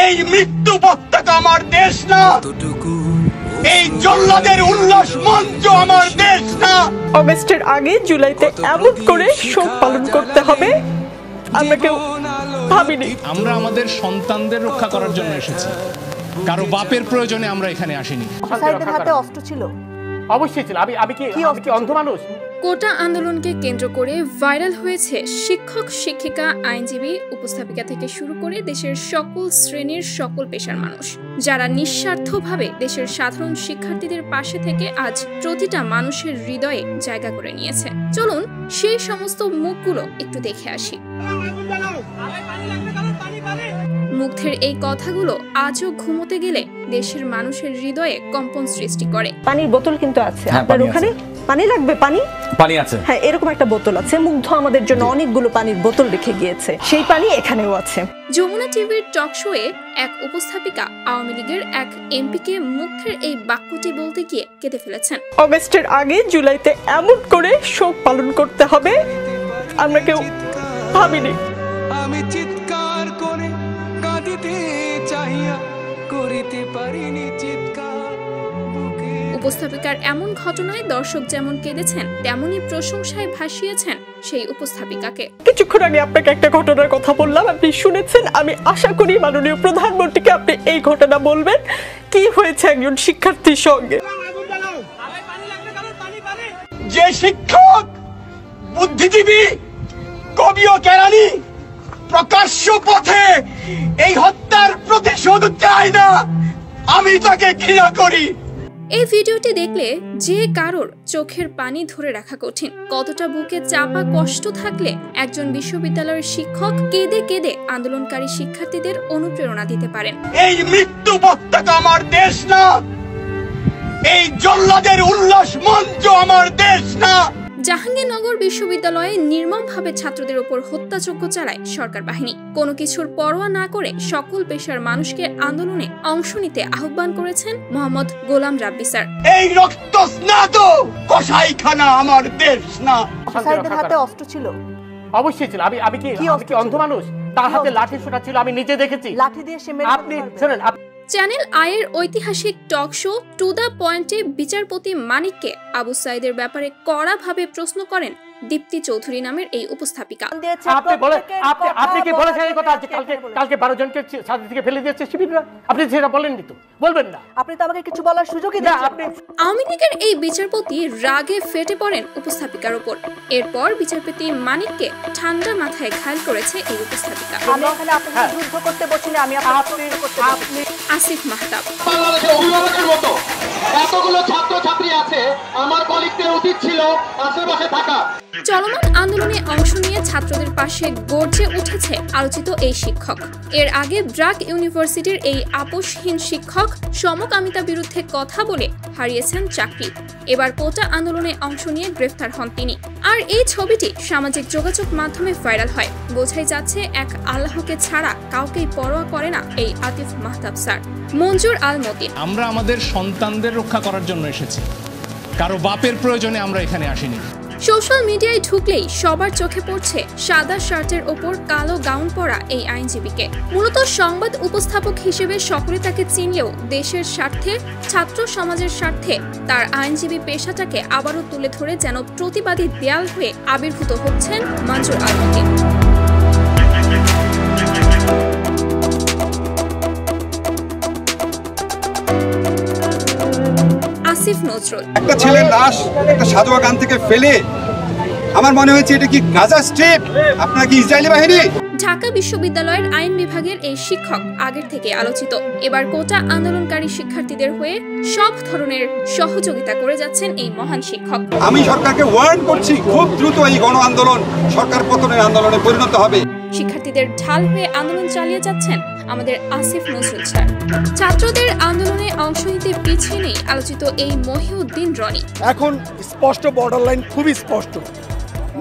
এই মৃত্যু পতাকা আমার দেশ না, এই জল্লাদের উল্লাস মঞ্চ আমার দেশ না। অগস্টের আগে জুলাইতে এমন করে শোক পালন করতে হবে আমরা কেউ ভাবিনি। আমরা আমাদের সন্তানদের রক্ষা করার জন্য এসেছি, কারো বাপের প্রয়োজনে আমরা এখানে আসিনি। সাইদের হাতে অস্ত্র ছিল, অবশ্যই ছিল। আমি কি অন্ধ মানুষ? কোটা আন্দোলনকে কেন্দ্র করে ভাইরাল হয়েছে শিক্ষক, শিক্ষিকা, আইনজীবী, উপস্থাপিকা থেকে শুরু করে দেশের সকল শ্রেণীর সকল পেশার মানুষ, যারা নিঃস্বার্থভাবে দেশের সাধারণ শিক্ষার্থীদের পাশে থেকে আজ প্রতিটা মানুষের হৃদয়ে জায়গা করে নিয়েছে। চলুন সেই সমস্ত মুখগুলো একটু দেখে আসি। মুগ্ধের এই কথাগুলো আজও ঘুমোতে গেলে দেশের মানুষের হৃদয়ে কম্পন সৃষ্টি করে। পানির বোতল কিন্তু আছে আপনার ওখানে, পানি লাগবে? পানি আছে, হ্যাঁ এরকম একটা বোতল আছে। মুগ্ধ আমাদের জন্য অনেকগুলো পানির বোতল রেখে গিয়েছে, সেই পানি এখানেও আছে। যমুনা টিভির টক শোয়ে এক উপস্থাপিকা আওয়ামী লীগের এক এমপিকে মুগ্ধের এই বাক্যটি বলতে গিয়ে কেঁদে ফেলেছেন। অগস্টের আগে জুলাইতে এমন করে শোক পালন করতে হবে আমরা কেউ ভাবিনি। আমি চিৎকার করে কাঁদিতে চাহিয়া করিতে পারিনি চিৎকার। উপস্থাপিকার এমন ঘটনায় দর্শক যেমন কেঁদেছেন, তেমনই প্রশংসায় ভাসিয়েছেন সেই উপস্থাপিকাকে। কিছুক্ষণ আগে আপনাকে একটা ঘটনার কথা বললাম, আপনি শুনেছেন। আমি আশা করি মাননীয় প্রধানমন্ত্রীকে আপনি এই ঘটনা বলবেন, কি হয়েছে একজন শিক্ষার্থীর সঙ্গে। যে শিক্ষক, বুদ্ধিজীবী, কবি ও কেরানি প্রকাশ্য পথে এই হত্যার প্রতিশোধ চায় না, আমি তাকে ঘৃণা করি। এই ভিডিওটি দেখলে যে কারোর চোখের পানি ধরে রাখা কঠিন। কতটা বুকে চাপা কষ্ট থাকলে একজন বিশ্ববিদ্যালয়ের শিক্ষক কেঁদে কেঁদে আন্দোলনকারী শিক্ষার্থীদের অনুপ্রেরণা দিতে পারেন। এই মৃত্যু পতাকা আমার দেশ না, এই জল্লাদের উল্লাস মঞ্চ আমার দেশ না। জাহাঙ্গীরনগর বিশ্ববিদ্যালয়ে নির্মমভাবে ছাত্রদের উপর হত্যাযজ্ঞ চালায় সরকার বাহিনী। কোনো কিছুর পরোয়া না করে সকল পেশার মানুষকে আন্দোলনে অংশ নিতে আহ্বান করেছেন মোহাম্মদ গোলাম রাব্বি স্যার। এই রক্তস্নাত কসাইখানা আমার দেশ না। সাইদের হাতে অস্ত্র ছিল, অবশ্যই ছিল। আমি কি অন্ধ মানুষ? তার হাতে লাঠি ছোটা ছিল, আমি নিজে দেখেছি। লাঠি দিয়ে সে মেরে। আপনি শুনেন, চ্যানেল আইয়ের ঐতিহাসিক টক শো টু দ্য পয়েন্টে বিচারপতি মানিককে আবু সাইদের ব্যাপারে কড়াভাবে প্রশ্ন করেন দীপ্তি চৌধুরী নামের এই উপস্থাপিকা। আপনি কি বলেছেন এই কথা? কালকে 12 জনকে সাথে থেকে ফেলে দিয়েছে শিবিররা? আপনি সেটা বলেননি তো, বলবেন না? আপনি তো আমাকে কিছু বলার সুযোগই দেন না। আওয়ামী লীগের এই বিচারপতি রাগে ফেটে পড়েন উপস্থাপিকার উপর। এরপর বিচারপতি মানিককে ঠান্ডা মাথায় ঘায়েল করেছে এই উপস্থাপিকা। আমি এখানে আপনাকে যুদ্ধ করতে বসিনি, আমি আপনাকে আসিফ মাহতাব। বাংলাদেশের অভিভাবকের মতো এতগুলো ছাত্র ছাত্রী আছে, আমার কলিগদের উচিত ছিল আশেপাশে থাকা। চলমান আন্দোলনে অংশ নিয়ে ছাত্রদের পাশে গর্জে উঠেছে আলোচিত এই শিক্ষক। এর আগে ব্র্যাক ইউনিভার্সিটির এই আপোষহীন শিক্ষক সমকামিতা বিরুদ্ধে কথা বলে হারিয়েছেন চাকরি। এবার কোটা আন্দোলনে অংশ নিয়ে গ্রেফতার হন তিনি। আর এই ছবিটি সামাজিক যোগাযোগ মাধ্যমে ভাইরাল হয়। বোঝাই যাচ্ছে এক আল্লাহকে ছাড়া কাউকেই পরোয়া করে না এই আতিফ মাহতাব স্যার। মঞ্জুর আল মতিন। আমরা আমাদের সন্তানদের রক্ষা করার জন্য এসেছি, কারো বাপের প্রয়োজনে আমরা এখানে আসিনি। সোশ্যাল মিডিয়ায় ঢুকলেই সবার চোখে পড়ছে সাদা শার্টের ওপর কালো গাউন পরা এই আইনজীবীকে। মূলত সংবাদ উপস্থাপক হিসেবে সকলে তাকে চিনলেও দেশের স্বার্থে, ছাত্র সমাজের স্বার্থে তার আইনজীবী পেশাটাকে আবারও তুলে ধরে যেন প্রতিবাদী দেয়াল হয়ে আবির্ভূত হচ্ছেন মঞ্জুর আল মতিন। আসিফ নজরুল। একটা ছেলের লাশ একটা সাদোয়া গান থেকে ফেলে আমার মনে হয়েছে এটা কি গাজা স্ট্রিপ, আপনারা কি ইসরায়েলি বাহিনী? ঢাকা বিশ্ববিদ্যালয়ের আইন বিভাগের এই শিক্ষক আগের থেকে আলোচিত। এবার কোটা আন্দোলনকারী শিক্ষার্থীদের হয়ে সব ধরনের সহযোগিতা করে যাচ্ছেন এই মহান শিক্ষক। আমি সরকারকে ওয়ার্ন করছি, খুব দ্রুত এই গণ আন্দোলন সরকার পতনের আন্দোলনে পরিণত হবে। শিক্ষার্থীদের ঢাল হয়ে আন্দোলন চালিয়ে যাচ্ছেন আমাদের আসিফ নজরুল স্যার। ছাত্রদের আন্দোলনে অংশ নিতে পিছিয়ে নেই আলোচিত এই মহিউদ্দিন রনি। এখন স্পষ্ট বর্ডারলাইন, খুবই স্পষ্ট।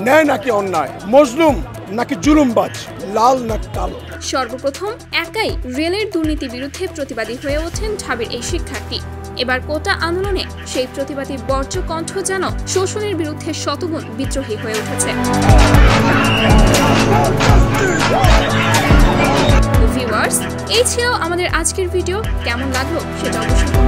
ন্যায় নাকি অন্যায়, মজলুম নাকি জুলুমবাজ, লাল নাকি কালো। সর্বপ্রথম একাই রেলের দুর্নীতি বিরুদ্ধে প্রতিবাদী হয়ে ওঠেন ঢাবির এই শিক্ষার্থী। এবার কোটা আন্দোলনে সেই প্রতিবাদী বর্জ্য কণ্ঠ যেন শোষণের বিরুদ্ধে শতগুণ বিদ্রোহী হয়ে উঠেছে। ভিউয়ার্স, এই ছিল আমাদের আজকের ভিডিও। কেমন লাগলো সেটা অবশ্যই